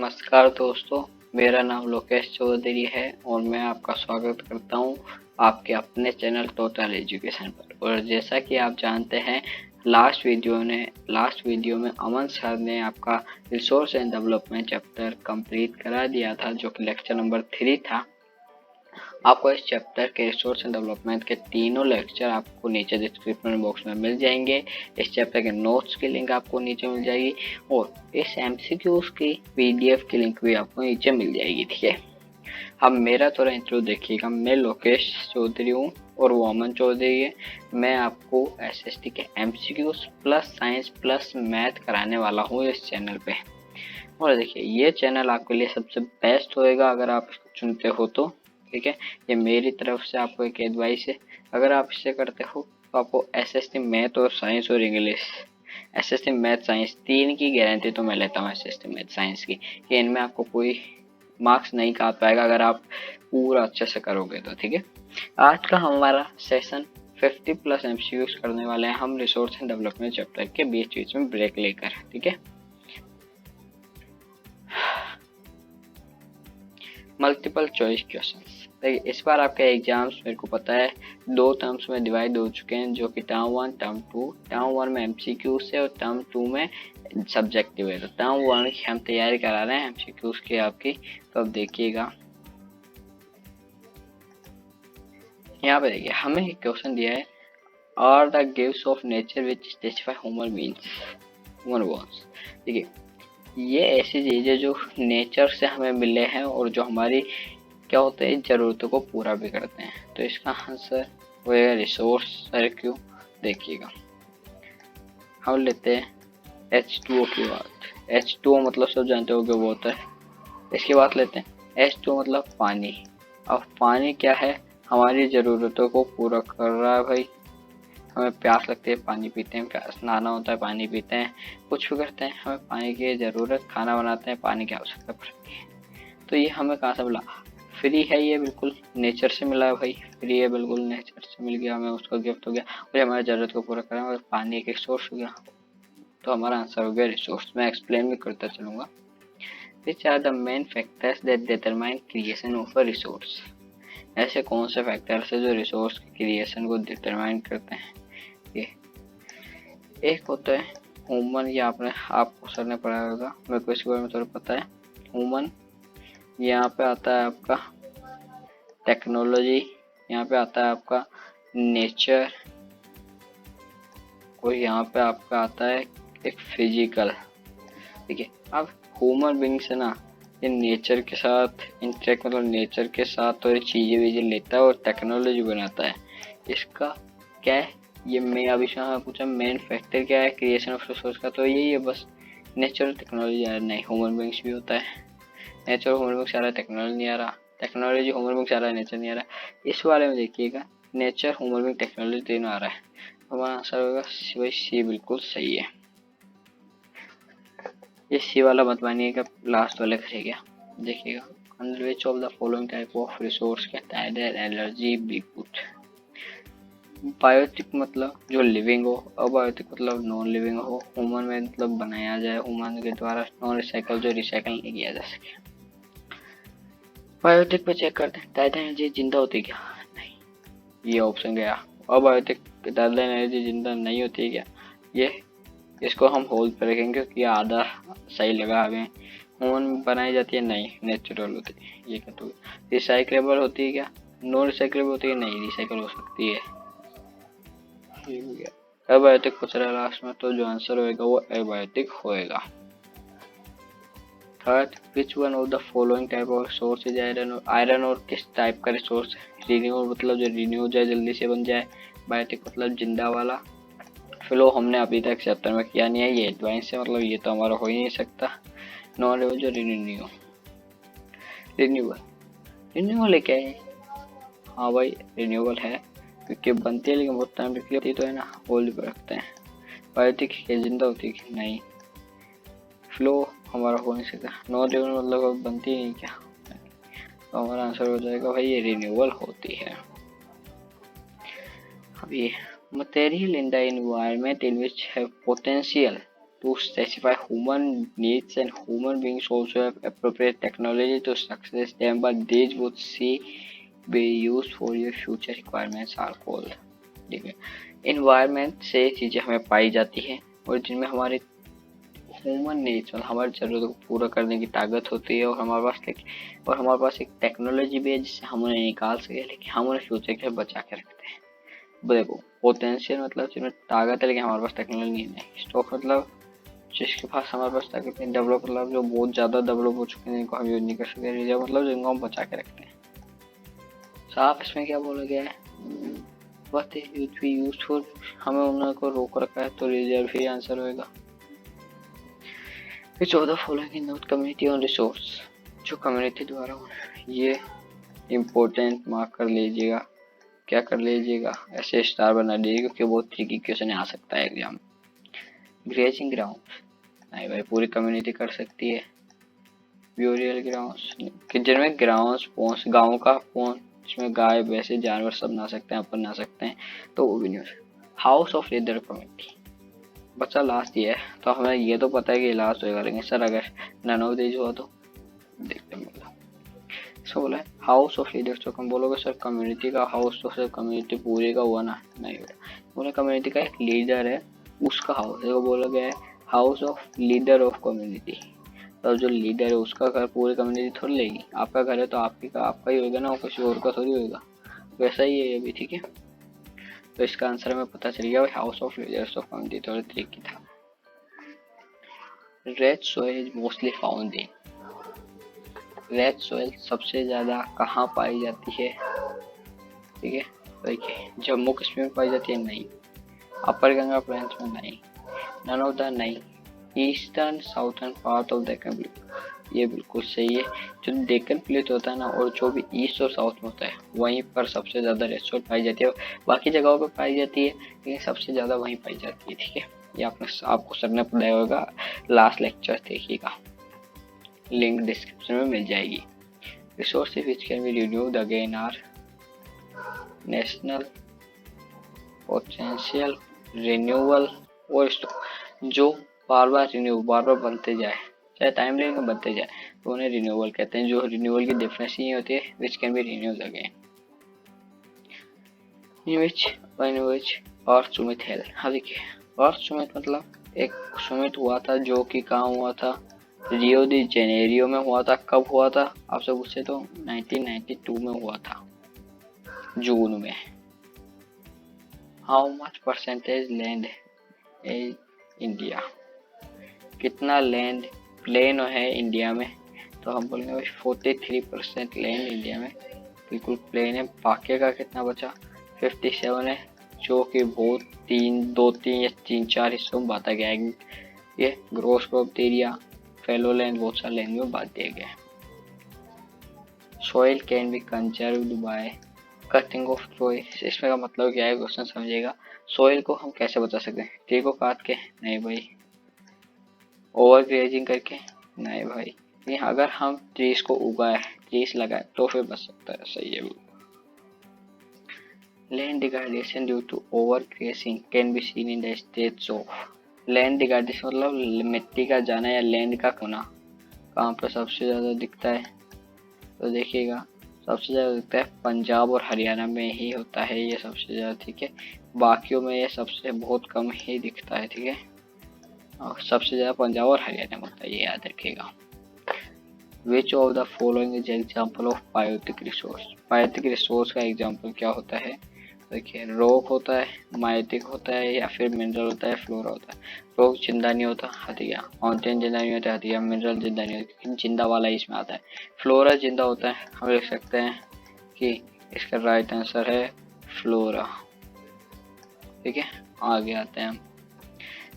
नमस्कार दोस्तों, मेरा नाम लोकेश चौधरी है और मैं आपका स्वागत करता हूं आपके अपने चैनल टोटल एजुकेशन पर। और जैसा कि आप जानते हैं, लास्ट वीडियो में अमन सर ने आपका resource and development chapter complete करा दिया था, जो कि लेक्चर नंबर 3 था। आपको इस चैप्टर के रिसोर्स एंड डेवलपमेंट के तीनों लेक्चर आपको नीचे डिस्क्रिप्शन बॉक्स में मिल जाएंगे। इस चैप्टर के नोट्स की लिंक आपको नीचे मिल जाएगी और इस एमसीक्यूज की पीडीएफ की लिंक भी आपको नीचे मिल जाएगी। ठीक है, अब मेरा थोड़ा इंट्रो देखिएगा। मैं लोकेश चौधरी हूँ और वो अमन चौधरी है। मैं आपको एसएसटी के MCQs plus science plus math कराने वाला हूँ इस चैनल पे। और देखिए, ये चैनल आपके लिए सबसे बेस्ट होएगा अगर आप इसको चुनते हो तो। ठीक है, ये मेरी तरफ से आपको एक एडवाइस है। अगर आप इससे करते हो तो आपको एसएसटी मैथ और साइंस और इंग्लिश, एसएसटी मैथ साइंस तीन की गारंटी तो मैं लेता हूँ एसएसटी मैथ साइंस की, कि इनमें आपको कोई मार्क्स नहीं काट पाएगा अगर आप पूरा अच्छे से करोगे तो। ठीक है, आज का हमारा सेशन 50 प्लस एमसीक्यूज करने वाले हैं हम रिसोर्स एंड डेवलपमेंट चैप्टर के बीच में ब्रेक लेकर। ठीक है, मल्टीपल चॉइस क्वेश्चंस। देखिए, इस बार आपके एग्जाम्स मेरे को पता है 2 टर्म्स में डिवाइड हो चुके हैं, जो कि टर्म 1 टर्म 2। टर्म 1 में एमसीक्यूज है और टर्म 2 में सब्जेक्टिव है। तो टर्म 1 की हम तैयारी करा रहे हैं एमसीक्यूज की आपकी। तो अब देखिएगा, यहाँ पे देखिए हमें एक क्वेश्चन दिया है, are the gifts of nature which specify human beings human wants. देखिए, ये ऐसी चीज़ है जो नेचर से हमें मिले हैं और जो हमारी क्या होते हैं ज़रूरतों को पूरा भी करते हैं। तो इसका आंसर होगा रिसोर्स। सर क्यों? देखिएगा, हम लेते हैं H2O की बात। H2O मतलब सब जानते हो कि वो होता है। इसकी बात लेते हैं, H2O मतलब पानी। अब पानी क्या है? हमारी ज़रूरतों को पूरा कर रहा है भाई। हमें प्यास लगती है, पानी पीते हैं। प्यास नहाना होता है, पानी पीते हैं। कुछ भी करते हैं, हमें पानी की ज़रूरत। खाना बनाते हैं, पानी की आवश्यकता पड़ती है। तो ये हमें कहाँ से मिला? फ्री है, ये बिल्कुल नेचर से मिला है भाई। फ्री है, बिल्कुल नेचर से मिल गया हमें, उसका गिफ्ट हो गया और हमारी ज़रूरत को पूरा करें। और पानी एक रिसोर्स हो गया, तो हमारा आंसर हो गया रिसोर्स। मैं एक्सप्लेन भी करता चलूँगा। Which are the main factors that determine creation of a resource. ऐसे कौन से फैक्टर्स है जो रिसोर्स की क्रिएशन को डिटरमाइन करते हैं? ये एक होता है ह्यूमन, ये आपको सर ने पढ़ाया होगा, मेरे को इसके बारे में थोड़ा पता है। ह्यूमन, यहाँ पे आता है आपका टेक्नोलॉजी, यहाँ पे आता है आपका नेचर, और यहाँ पे आपका आता है एक फिजिकल। ठीक है, अब ह्यूमन बीइंग्स है ना, ये नेचर के साथ इंटरेक्ट, मतलब नेचर के साथ और चीज़ें लेता है और टेक्नोलॉजी बनाता है। इसका क्या है? ये मैं अभी पूछा मेन फैक्टर क्या है क्रिएशन ऑफ रिसोर्स का, तो यही है बस, नेचर और टेक्नोलॉजी। यार नहीं, ह्यूमन बीइंग्स भी होता है। नेचर ह्यूमन बीइंग्स आ रहा है, टेक्नोलॉजी नहीं आ रहा। टेक्नोलॉजी ह्यूमन बीइंग्स आ रहा है, नेचर नहीं आ रहा। इस बारे में देखिएगा, नेचर ह्यूमन बीइंग टेक्नोलॉजी तीनों आ रहा है। हमारा आंसर होगा भाई सी, बिल्कुल सही है। ये सी वाला मत मानिएगा, लास्ट वाले करिएगा। देखिएगा, under which of the following type of resource can either energy be put. Biotic मतलब जो लिविंग हो, अबायोटिक मतलब नॉन लिविंग हो। ह्यूमन में मतलब बनाया जाए ह्यूमन के द्वारा, नॉन रिसाइकल जो रिसाइकल नहीं किया जा सके। बायोटिक पे चेक करते हैं, टाइटन एनर्जी जिंदा होती है क्या? नहीं, ये ऑप्शन गया। अबायोटिक टाइटन एनर्जी जिंदा नहीं होती है क्या? ये इसको हम होल्ड पे रखेंगे क्योंकि आधा सही लगा हमें। ह्यूमन बनाई जाती है? नहीं, नेचुरल होती है। ये क्या? तो रिसाइक्लेबल होती है क्या? नॉन रिसाइक्लेबल होती है? नहीं, रिसाइकल हो सकती है। ये हो गया। एबायोटिक पूछ रहा है लास्ट में, तो जो आंसर होएगा वो एबायोटिक होएगा। Third, which one of the following type of resource is iron. Iron और किस टाइप का रिसोर्स है? रिन्यू मतलब जो रिन्यू हो जाए, जल्दी से बन जाए। बायोटिक मतलब जिंदा वाला। फ्लो हमने अभी तक चैप्टर में किया नहीं है, ये एडवांस है, मतलब ये तो हमारा हो ही नहीं सकता। नॉन रिन्यूएबल जो रिन्यूएबल, रिन्यूएबल क्या है? हाँ भाई, रिन्यूएबल है क्योंकि बनती है लेकिन बहुत टाइम के लिए तो है ना, होल्ड पे रखते हैं। बायोटिक जिंदा होती है? नहीं, फ्लो हमारा हो नहीं सकता। नॉन रिन्यूएबल मतलब बनती नहीं क्या? तो हमारा आंसर हो जाएगा भाई ये रिन्यूएबल होती है। अब ये material in the environment in which have potential to specify human needs, and human beings also have appropriate technology to success them, but these would see be used for your future requirements are called. ठीक है, environment से चीज़ें हमें पाई जाती हैं और जिनमें हमारे ह्यूमन नीड्स मतलब हमारी ज़रूरतों को पूरा करने की ताकत होती है, और हमारे पास एक टेक्नोलॉजी भी है जिससे हम उन्हें निकाल सके, लेकिन हम उन्हें फ्यूचर के लिए बचा के रखते हैं। देखो, पोटेंशियल मतलब जिसमें ताकत है लेकिन हमारे पास टेक्नोलॉजी नहीं है। स्टॉक मतलब जिसके पास हमारे पास ताकत है। डेवलप मतलब जो बहुत ज़्यादा डेवलप हो चुके हैं जिनको हम यूज नहीं कर सकते। रिजर्व मतलब जिनको हम बचा के रखते हैं। साफ इसमें क्या बोला गया है, वट यूज भी यूजफुल, हमें उनको रोक रखा है तो रिजर्व ही आंसर होगा। Which of the following is not community on resource, जो कम्युनिटी द्वारा ये इम्पोर्टेंट मार्क कर लीजिएगा, क्या कर लीजिएगा, ऐसे स्टार बना दीजिए क्योंकि बहुत ट्रिकी क्वेश्चन आ सकता है एग्जाम। ग्रेजिंग ग्राउंड, नहीं भाई पूरी कम्युनिटी कर सकती है। ब्यूरियल ग्राउंड, जिनमें ग्राउंड पोन्स, गाँव का पोन जिसमें गाय वैसे जानवर सब ना सकते हैं, अपन ना सकते हैं, तो वो भी नहीं हो सकता। हाउस ऑफ लेदर कम्युनिटी, बच्चा लास्ट ये है तो हमें ये तो पता है कि लास्ट होएगा, लेकिन सर अगर नन ऑफ दीज हुआ तो देखते हैं। बोला सो बोला है हाउस ऑफ लीडर्स, तो हम बोलोगे सर कम्युनिटी का हाउस, तो सर कम्युनिटी पूरी का हुआ ना, नहीं हुआ। बोला कम्युनिटी का एक लीडर है उसका हाउस, देखो बोला गया है house of leader of community, तो जो लीडर है उसका घर पूरी कम्युनिटी थोड़ी लेगी। आपका घर है तो आपका ही होगा ना, किसी और का थोड़ी होगा। वैसा ही है ये भी, ठीक है। तो इसका आंसर हमें पता चल गया, house of leaders of community थोड़ा ट्रिकी था। Red soil is mostly found in, red soil सबसे ज़्यादा कहाँ पाई जाती है, ठीक है। देखिए जम्मू कश्मीर में पाई जाती है, नहीं। अपर गंगा प्लेन्स में, नहीं। नन ऑफ द, नहीं। Eastern southern part of Deccan plate, ये बिल्कुल सही है। जो डेक्कन प्लेट होता है ना, और जो भी ईस्ट और साउथ में होता है वहीं पर सबसे ज़्यादा रेड सोइल पाई जाती है। बाकी जगहों पर पाई जाती है लेकिन सबसे ज़्यादा वहीं पाई जाती है, ठीक है। ये आपको सर ने पढ़ाया होगा, लास्ट लेक्चर देखिएगा, लिंक डिस्क्रिप्शन में मिल जाएगी। Resources which can be renewed again are national potential, renewal और स्टॉक, जो बार बार बनते जाए, चाहे टाइम लेने बनते जाए, तो उन्हें रिन्यूअल कहते हैं। जो रिन्यूअल की डेफिनेशन ये होती है विच can be renewed again. In which earth summit held, हाँ देखिए अर्थ समिट मतलब एक समिट हुआ था जो कि कहाँ हुआ था, रियो डी जेनेरियो में हुआ था। कब हुआ था आपसे पूछे तो 1992 में हुआ था, जून में। How much percentage land in India, कितना लैंड प्लेन है इंडिया में, तो हम बोलेंगे भाई 43% लैंड इंडिया में बिल्कुल प्लेन है। बाकी का कितना बचा, 57 है, जो कि बहुत दो तीन या तीन चार हिस्सों में बांटा गया है। ये gross crop area, fellow land, बहुत सारे लैंड में बांट दिया गया है। Soil can be conserved by cutting of tree, इसमें का मतलब क्या है क्वेश्चन समझिएगा। सॉइल को हम कैसे बचा सकते हैं, ट्री को काट के, नहीं भाई। ओवर ग्रेजिंग करके, नहीं भाई। नहीं, अगर हम ट्रीज को उगाए, ट्रीज लगाए तो फिर बच सकता है, सही है। Land degradation due to overgrazing can be seen in the states of, land degradation मतलब मिट्टी का जाना या लैंड का खोना, कहाँ पर सबसे ज़्यादा दिखता है, तो देखिएगा सबसे ज़्यादा दिखता है पंजाब और हरियाणा में ही होता है ये सबसे ज़्यादा, ठीक है। बाकियों में ये सबसे बहुत कम ही दिखता है, ठीक है। और सबसे ज़्यादा पंजाब और हरियाणा में होता है, ये याद रखिएगा। Which of the following is example of biotic resource, biotic resource का एग्जाम्पल क्या होता है, देखिए रॉक होता है, माइटिक होता है, या फिर मिनरल होता है, फ्लोरा होता है। रॉक जिंदा नहीं होता, हथिया, माउंटेन जिंदा नहीं होता, हथिया, मिनरल जिंदा नहीं होता, जिंदा वाला इसमें आता है। फ्लोरा जिंदा होता है, हम लिख सकते हैं कि इसका राइट आंसर है फ्लोरा, ठीक है। आगे आते हैं हम,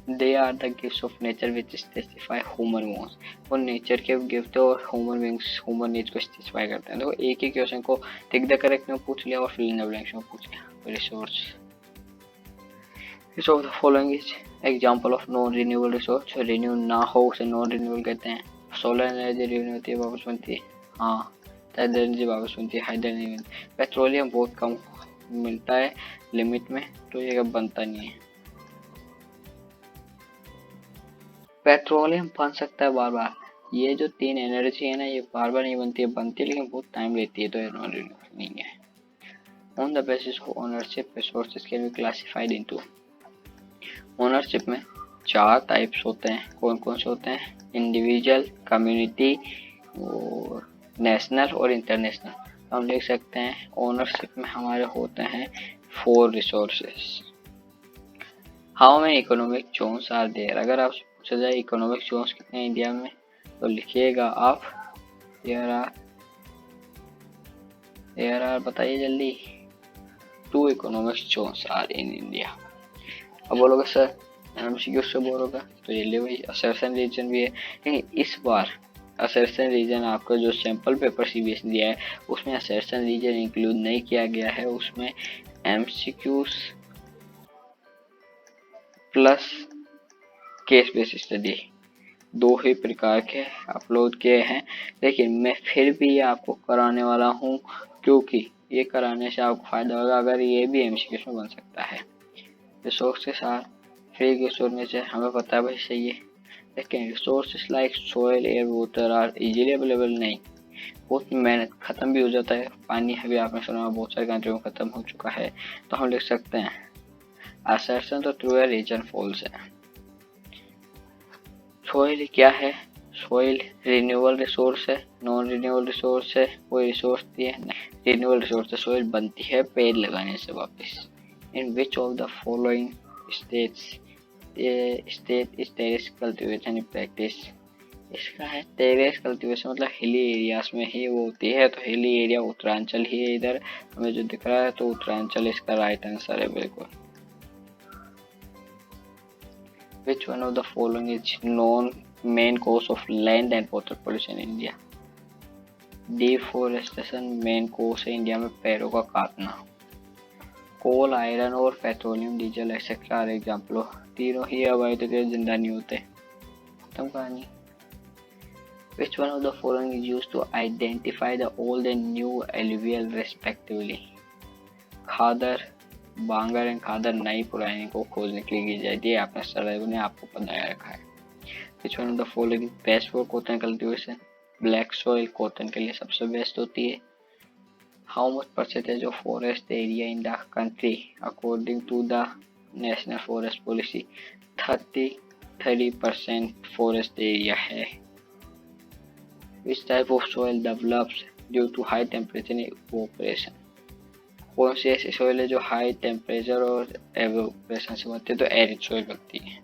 they are the gifts of nature which specify human wants, और नेचर के गिफ्ट और ह्यूमन बीइंग्स ह्यूमन नीड्स को स्पेसिफाई करते हैं। देखो एक ही क्वेश्चन को टिक द करेक्ट में पूछ लिया और फिल इन द ब्लैंक्स में पूछ लिया। Resource, which of the following is example of non renewable resource, renew ना हो उसे नॉन रिन्यूएबल कहते हैं। सोलर एनर्जी रिन्यू होती है, वापस बनती है, हाँ। हाइड्रो एनर्जी वापस बनती है, हाइड्रो एनर्जी। पेट्रोलियम बहुत कम मिलता है लिमिट में, तो ये बनता नहीं है। पेट्रोलियम बन सकता है बार बार। ये जो तीन एनर्जी है ना, ये बार बार नहीं बनती है, लेकिन बहुत टाइम लेती है, तो ये नॉन रिन्यूएबल नहीं है। On the basis of ownership resources can be classified into. Ownership में चार टाइप्स होते हैं। कौन कौन से होते हैं? इंडिविजुअल, कम्युनिटी और नेशनल और इंटरनेशनल। तो हम लिख सकते हैं ओनरशिप में हमारे होते हैं 4 resources. How many economic zones are there? अगर आप पूछा जाए इकोनॉमिक जोन्स कितने हैं इंडिया में, तो लिखिएगा आप देयर आर बताइए जल्दी। 2 economic zones are in India. अब बोलोगे सर एमसीक्यू से बोलोगे तो ये ले भाई असर्शन रीजन भी है, लेकिन इस बार असर्शन रीजन आपका जो सैंपल पेपर सीबीएसई दिया है उसमें असर्शन रीजन इंक्लूड नहीं किया गया है। उसमें MCQs plus case based study 2 ही प्रकार के अपलोड किए हैं, लेकिन मैं फिर भी ये आपको कराने वाला हूँ क्योंकि ये कराने से आपको फायदा होगा। अगर ये भी एमसीक्यू में बन सकता है। रिसोर्स के साथ फ्री के छोड़ने से हमें पता है भाई सही है, लेकिन resources like soil, air, water are easily available नहीं। बहुत मेहनत खत्म भी हो जाता है। पानी अभी आपने सुना बहुत सारे कंट्री में खत्म हो चुका है। तो हम लिख सकते हैं असर्शन तो ट्रू है, रीजन फॉल्स है। सॉइल क्या है? सॉइल रिन्यूएबल रिसोर्स है, नॉन रिन्यूएबल रिसोर्स है, कोई रिसोर्स नहीं है। रिन्यूएबल रिसोर्स है, सॉइल बनती है पेड़ लगाने से वापस। In which of the following states state is terrace cultivation in practice? इसका है टेरेस कल्टीवेशन, मतलब हिली एरियाज में ही वो होती है। तो हिली एरिया उत्तरांचल ही है, इधर हमें जो दिख रहा है, तो उत्तरांचल इसका राइट आंसर है बिल्कुल। Which one of the following is known main cause of land and water pollution in India? Deforestation main cause है इंडिया में पेड़ों का काटना। कोल, आयरन और petroleum, diesel etcetera are example. तीनों ही अवैध के जिंदा नहीं होते। खत्म कहानी। Which one of the following is used to identify the old and new alluvial respectively? Khadar, bangar and khadar नई पुरानी को खोजने के लिए की जाती है। आपने सर्वे ने आपको बताया रखा है। Which one of the following is best for cotton cultivation? Black soil cotton के लिए सबसे बेस्ट होती है। How much percentage of forest area in the country according to the national forest policy? 33% forest area है। Which type of soil develops due to high temperature and evaporation? कौन सी ऐसी soil है जो हाई टेम्परेचर और evaporation से बनती है? तो एरिड सॉइल बनती है।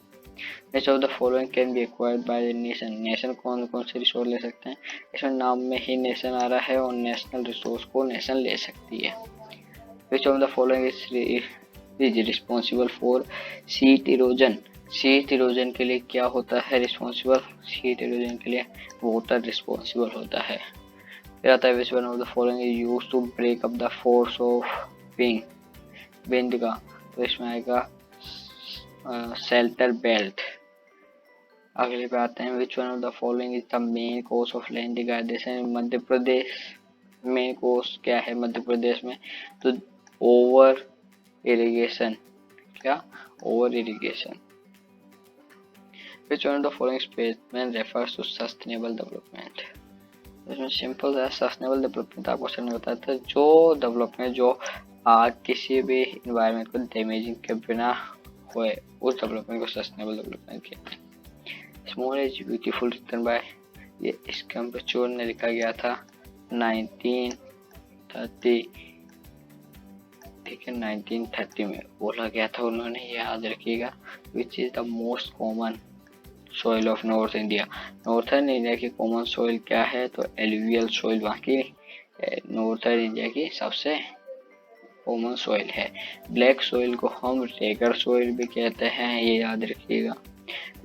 Which of the following can be acquired by the nation? Nation कौन कौन से रिसोर्स ले सकते हैं? इसमें नाम में ही नेशन आ रहा है और नेशनल रिसोर्स को नेशन ले सकती है। Which of the following is responsible for sheet erosion? Sheet erosion के लिए क्या होता है रिस्पॉन्सिबल? शीट इरोजन के लिए वाटर रिस्पॉन्सिबल होता है। फिर आता है which one of the following is used to break up the force of wind का? तो इसमें आएगा शेल्टर बेल्ट। अगले पे आते हैं which one of the following is the main cause of land degradation Madhya Pradesh. Main cause क्या है मध्य प्रदेश में? तो ओवर इरिगेशन। क्या? Over irrigation. Which one of the following statement refers to sustainable development? इसमें सिंपल है, सस्टेनेबल डेवलपमेंट आपको सर ने बताया था जो डेवलपमेंट जो किसी भी इन्वायरमेंट को डैमेजिंग के बिना होए उस डेवलपमेंट को सस्टेनेबल डेवलपमेंट कहते हैं। Small is beautiful written by, ये स्कैम्पचोर ने लिखा गया था 1930, ठीक है 1930 में बोला गया था उन्होंने, याद रखिएगा। Which is the most common soil of north India? Northern India की कॉमन सॉइल क्या है? तो एलुवियल सॉइल वहाँ की नॉर्थर्न इंडिया की सबसे कॉमन सॉइल है। ब्लैक सॉइल को हम रेगर सॉइल भी कहते हैं, ये याद रखिएगा।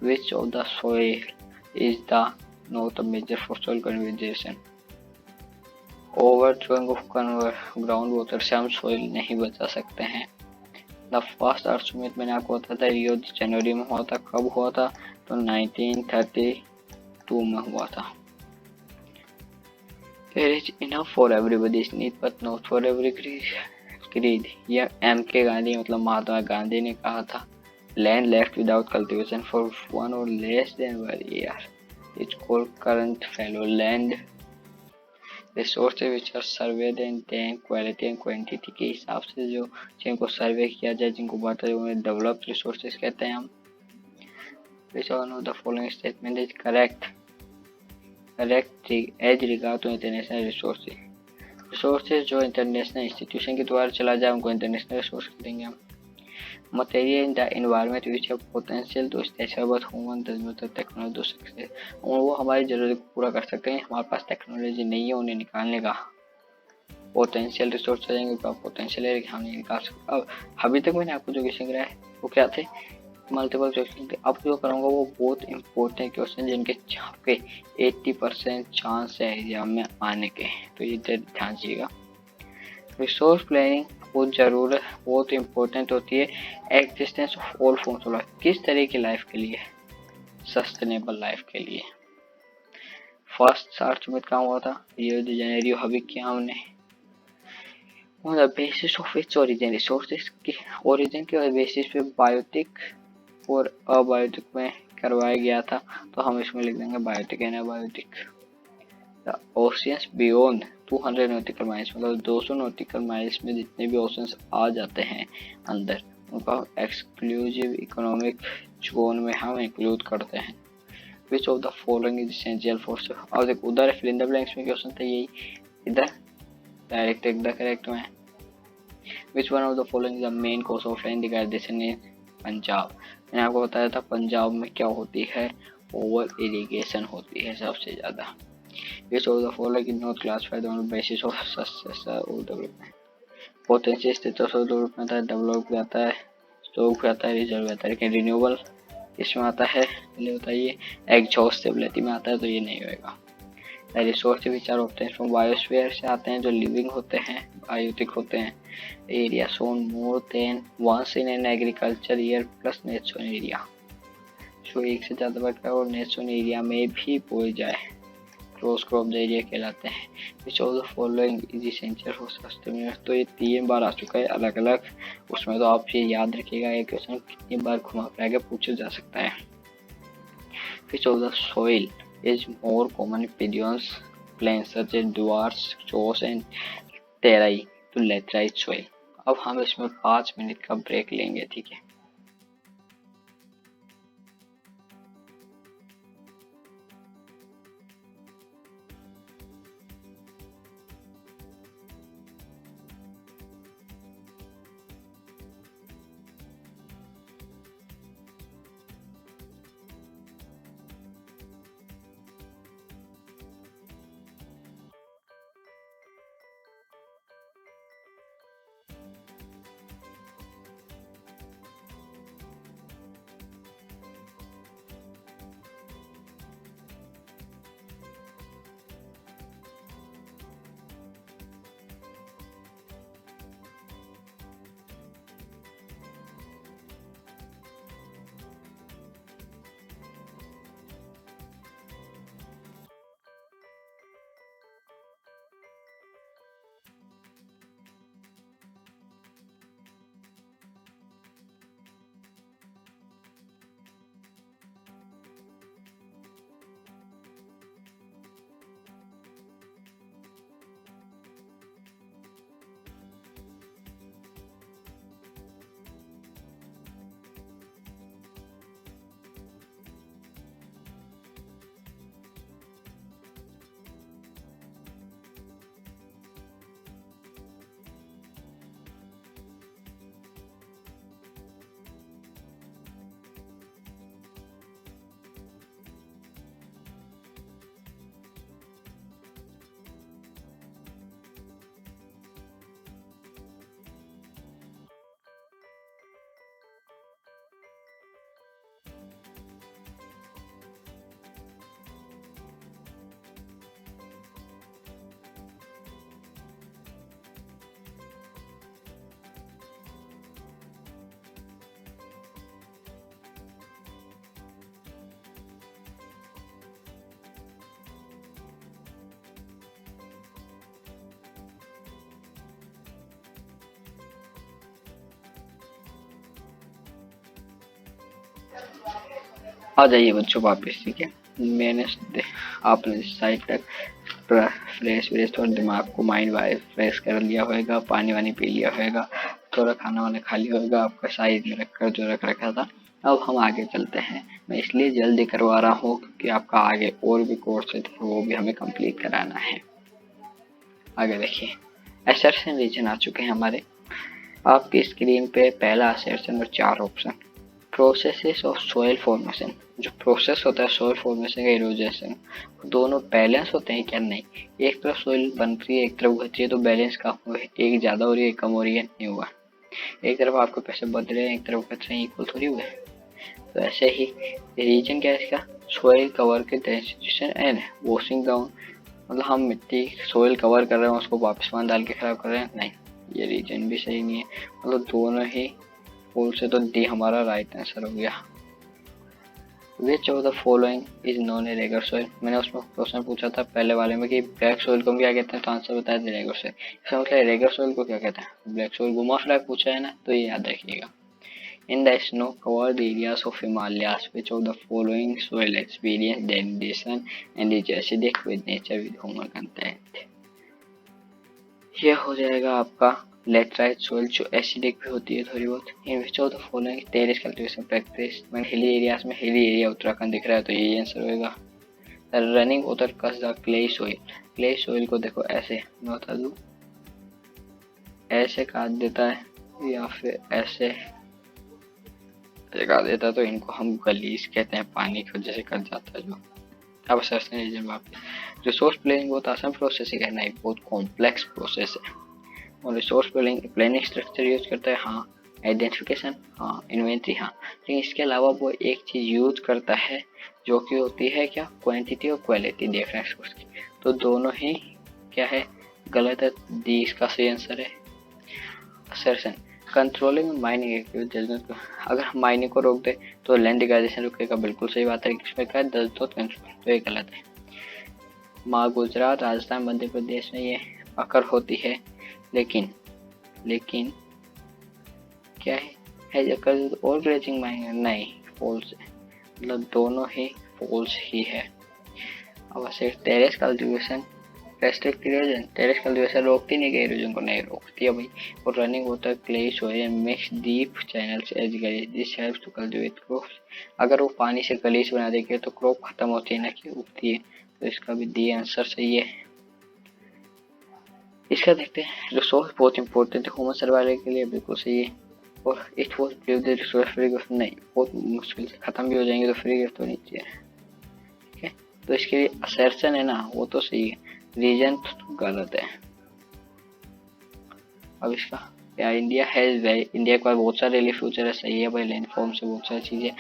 Which of the soil is the not measure for soil conservation? Overflowing of ground water से हम सॉइल नहीं बचा सकते हैं। द फर्स्ट अर्थ समिट मैंने आपको बताया था रियो द जनवरी में हुआ था। कब हुआ था? तो 1932 में हुआ था। There is enough for everybody's need but not for every creed। यह एम के गांधी मतलब महात्मा गांधी ने कहा था। Land left without cultivation for 1 or less than 1 year is called current fallow land. Resources which are surveyed and then quality and quantity के हिसाब से जो जिनको सर्वे किया जाए, जिनको बांटा जाए, उन्हें डेवलप्ड रिसोर्सेज कहते हैं हम. Which one of the following statement is correct as regard to international resources. Resources जो इंटरनेशनल इंस्टीट्यूशन के द्वारा चला जाए उनको इंटरनेशनल रिसोर्स करेंगे हम. Material in the environment which have potential to stretch but human does not have technology to success. और वो हमारी ज़रूरत को पूरा कर सकते हैं, हमारे पास टेक्नोलॉजी नहीं है उन्हें निकालने का. पोटेंशियल रिसोर्स चाहिए, पोटेंशियल है हम नहीं निकाल सकते. अब अभी तक मैंने आपको जो क्वेश्चन कराया वो क्या थे, मल्टीपल क्वेश्चन थे. अब जो करूँगा वो बहुत इंपॉर्टेंट क्वेश्चन जिनके आपके 80% चांस है एग्जाम में आने के, तो ये ध्यान दीजिएगा. रिसोर्स प्लानिंग बहुत इम्पोर्टेंट होती है existence of all forms of life. किस तरह की लाइफ के लिए? सस्टेनेबल लाइफ के लिए. फर्स्ट सर्च में काम हुआ था रियो डी जेनेरियो, अभी किया हमने. On the basis of its origin, resources के ओरिजिन के बेसिस पे बायोटिक और अबायोटिक में करवाया गया था, तो हम इसमें लिख देंगे biotic and abiotic. The oceans beyond 200 nautical miles, मतलब 200 नॉटिकल माइल्स में जितने भी ओशंस आ जाते हैं अंदर, उनका एक्सक्लूसिव इकोनॉमिक जोन में हम इंक्लूड करते हैं. विच of the following is essential for. अब देखो उधर फिल इन द ब्लैंक्स में क्वेश्चन था यही, इधर डायरेक्ट एकदम करेक्ट में. विच one of the following is the main cause of land degradation इन पंजाब. मैंने आपको बताया था पंजाब में क्या होती है, ओवर इरिगेशन होती है सबसे ज़्यादा. Which of the following is not classified on the basis of success or development. Potential status of development आता है, डेवलप भी आता है, स्टॉक भी आता है, रिजर्व भी आता है, लेकिन रिन्यूएबल इसमें आता है. चलिए बताइए. एग्जॉस्टेबिलिटी में आता है तो ये नहीं होएगा. Resource which are obtained from biosphere से आते हैं, जो लिविंग होते हैं, बायोटिक होते हैं. Area sown more than once in an agriculture year plus net sown area, जो एक से ज़्यादा बढ़कर और नेट सोन एरिया में भी बोए जाए, क्रॉस क्रॉप एरिया कहलाते हैं. विच of the following is essential for sustainability. तो ये 3 बार आ चुका है अलग अलग, उसमें तो आप ये याद रखिएगा ये क्वेश्चन कितनी बार घुमा फिरा के पूछा जा सकता है. Which of the soil is more common in piedmont plains such as Duars, chos and Terai to laterite soil. अब हम इसमें 5 मिनट का ब्रेक लेंगे, ठीक है. आ जाइए बच्चों वापस, ठीक है। मैंने आपने साइड तक फ्रेश व्रेश थोड़ा दिमाग को माइंड वाइज फ्रेश कर लिया होगा, पानी वानी पी लिया होगा, थोड़ा खाना वाना खा लिया होगा आपका साइड में रखकर जो रख रखा था। अब हम आगे चलते हैं। मैं इसलिए जल्दी करवा रहा हूँ क्योंकि आपका आगे और भी कोर्स है वो भी हमें कंप्लीट कराना है। आगे देखिए, असर्शन रीजन आ चुके हैं हमारे आपकी स्क्रीन पे। पहला असर्शन और 4 option. Processes of soil formation, जो प्रोसेस होता है सोयल फॉर्मेशन का इरोजेशन, दोनों बैलेंस होते हैं क्या? नहीं। एक तरफ सोयल बन रही है, एक तरफ घट रही है, तो बैलेंस का हुआ है, एक ज़्यादा हो रही है एक कम हो रही है, नहीं हुआ। एक तरफ आपके पैसे बढ़ रहे हैं एक तरफ घट रहे हैं, इक्वल थोड़ी हुए। तो ऐसे ही रीजन क्या है इसका? सोयल कवर के डेंसिफिकेशन एंड वॉशिंग डाउन, मतलब हम मिट्टी सोयल कवर कर रहे हैं उसको वापस पानी डाल के खराब कर रहे हैं, नहीं, ये रीजन भी सही नहीं है। मतलब दोनों ही फुल से, तो डी हमारा राइट आंसर हो गया। विच of the following is non A Regar soil, मैंने उसमें क्वेश्चन पूछा था पहले वाले में कि ब्लैक सोइल को हम क्या कहते हैं, तो आंसर बताया था रेगर सोइल। इसका मतलब रेगर सोइल को क्या कहते हैं? Black soil. घुमा फिरा पूछा है ना, तो ये याद रखिएगा। In the snow covered areas of Himalayas which of the following soil experience denudation and is acidic with nature with humus content. ये हो जाएगा आपका लेटराइट सोइल, जो एसिडिक भी होती है थोड़ी बहुत। In which of the following terrace cultivation practice, मैंने हिली एरियाज में, हिली एरिया उत्तराखंड दिख रहा है तो ये आंसर होगा। Running water cuts the clay soil, clay soil को देखो ऐसे मैं बता दूं, ऐसे काट देता है या फिर ऐसे काट देता है, तो इनको हम गलीज कहते हैं, पानी की वजह से कट जाता है जो। अब सर्चने रीजन वापस। रिसोर्स प्लानिंग बहुत आसान प्रोसेस है, नहीं, बहुत कॉम्प्लेक्स प्रोसेस है। और रिसोर्स प्लानिंग स्ट्रक्चर यूज करता है, हाँ। आइडेंटिफिकेशन, हाँ। इन्वेंट्री, हाँ। लेकिन इसके अलावा वो एक चीज यूज करता है जो कि होती है क्या? क्वांटिटी और क्वालिटी देखना है रिसोर्स की। तो दोनों ही क्या है? गलत है। डी इसका सही आंसर है। असर्शन, कंट्रोलिंग माइनिंग एक्टिविटी, अगर हम माइनिंग को रोक दे तो लैंड डिग्रेडेशन रुकेगा, बिल्कुल सही बात है। इसमें क्या डज नॉट कंट्रोल, तो ये गलत है। गुजरात, राजस्थान, मध्य प्रदेश में ये अकर होती है, लेकिन क्या है अकर और ग्लेचिंग माइनिंग, नहीं, फॉल्स है। मतलब दोनों ही फॉल्स ही है। अब सिर्फ terrace cultivation restrict erosion, terrace cultivation रोकती नहीं, इरोजन को नहीं रोकती है भाई। और running water clay soil mix deep channels as gullies, this helps to cultivate crops. अगर वो पानी से गलीज बना देंगे तो क्रॉप खत्म होती है ना कि उगती है, तो इसका भी डी आंसर सही है। इसका देखते हैं, रिसोर्स बहुत इंपॉर्टेंट है ह्यूमन सर्वाइवल के लिए, बिल्कुल सही है। और it was believe the resource free gift, नहीं, बहुत मुश्किल से खत्म भी हो जाएंगे तो फ्री गिफ्ट तो नहीं चाहिए, ठीक है। तो इसके लिए असर्शन है ना, वो तो सही है, रीजन तो गलत है। अब इसका क्या, इंडिया हैज, इंडिया के पास बहुत सारे रिलीफ फ्यूचर है, सही है भाई, लैंड फॉर्म से बहुत सारी चीजें,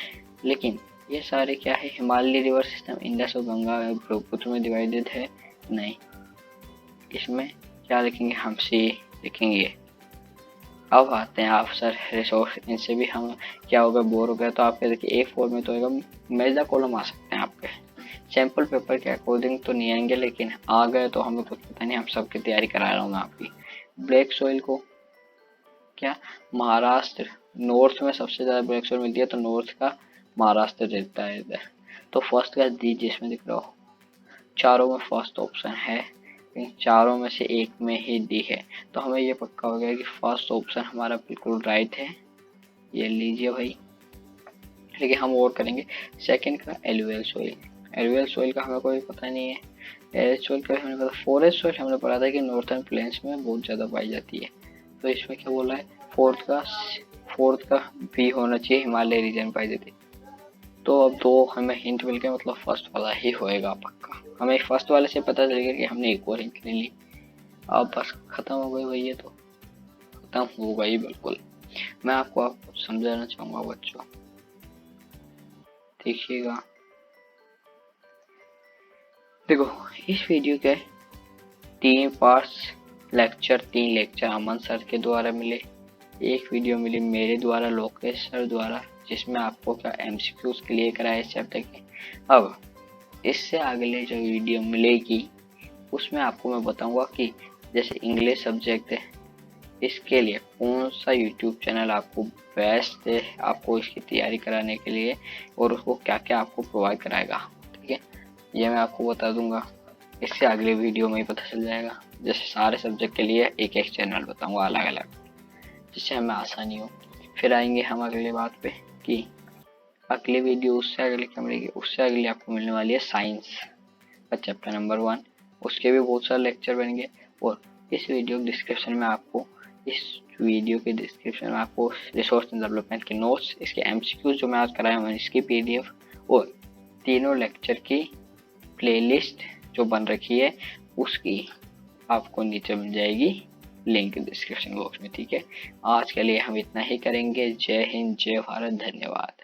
लेकिन ये सारे क्या है? हिमालय रिवर सिस्टम इंडस और गंगा ब्रह्मपुत्र में डिवाइडेड है, नहीं। इसमें क्या लिखेंगे? हम सी लिखेंगे। अब आते हैं आप सर रिसोर्स, इनसे भी हम क्या होगा, बोर हो गया, तो आपके देखिए A4 में तो होगा मेजा कॉलम आ सकते हैं आपके। सैंपल पेपर के अकॉर्डिंग तो नहीं आएंगे, लेकिन आ गए तो हमें कुछ पता नहीं, हम सबकी तैयारी करा रहा हूँ मैं आपकी। ब्लैक सोइल को क्या, महाराष्ट्र, नॉर्थ में सबसे ज़्यादा ब्लैक सोइल मिलती है, तो नॉर्थ का महाराष्ट्र रहता है इधर। तो फर्स्ट का डी जिसमें दिख रहा हो, चारों में फर्स्ट ऑप्शन है, इन चारों में से एक में ही डी है, तो हमें ये पक्का हो गया कि फर्स्ट ऑप्शन हमारा बिल्कुल राइट है। ये लीजिए भाई, लेकिन हम और करेंगे। सेकंड का एलुवियल सोइल, एलुवियल सोइल का हमें कोई पता नहीं है। एरिड सोइल का हमें पता, फॉरेस्ट सोइल हमने पढ़ा था कि नॉर्थर्न प्लेन्स में बहुत ज़्यादा पाई जाती है, तो इसमें क्या बोला है? फोर्थ का भी होना चाहिए, हिमालय रीजन पाई जाती है। तो अब दो हमें हिंट मिल गए, मतलब फर्स्ट वाला ही होएगा पक्का। हमें फर्स्ट वाले से पता चल गया कि हमने एक और हिंट ले ली। अब बस खत्म हो गई भाई, ये तो खत्म हो गई बिल्कुल। मैं आपको समझाना चाहूँगा बच्चों, देखिएगा, देखो इस वीडियो के 3 पार्ट्स, लेक्चर 3 लेक्चर अमन सर के द्वारा मिले, एक वीडियो मिली मेरे द्वारा, लोकेश सर द्वारा, जिसमें आपको क्या MCQs क्लियर कराए इस चैप्टर के। अब इससे अगले जो वीडियो मिलेगी उसमें आपको मैं बताऊंगा कि जैसे इंग्लिश सब्जेक्ट है, इसके लिए कौन सा यूट्यूब चैनल आपको बेस्ट है आपको इसकी तैयारी कराने के लिए और उसको क्या क्या आपको प्रोवाइड कराएगा, ठीक है, ये मैं आपको बता दूंगा। इससे अगले वीडियो में ही पता चल जाएगा। जैसे सारे सब्जेक्ट के लिए एक एक चैनल बताऊंगा अलग अलग, जिससे हमें आसानी हो। फिर आएंगे हम अगले बात पे कि अगले वीडियो उससे अगले क्या मिलेगी, उससे अगले आपको मिलने वाली है साइंस का चैप्टर नंबर 1। उसके भी बहुत सारे लेक्चर बनेंगे और इस वीडियो के डिस्क्रिप्शन में आपको रिसोर्स एंड डेवलपमेंट के नोट्स, इसके एमसीक्यूज जो मैं आज कराया हूँ इसकी पीडीएफ और तीनों लेक्चर की प्लेलिस्ट जो बन रखी है उसकी आपको नीचे मिल जाएगी लिंक डिस्क्रिप्शन बॉक्स में, ठीक है। आज के लिए हम इतना ही करेंगे। जय हिंद, जय भारत, धन्यवाद।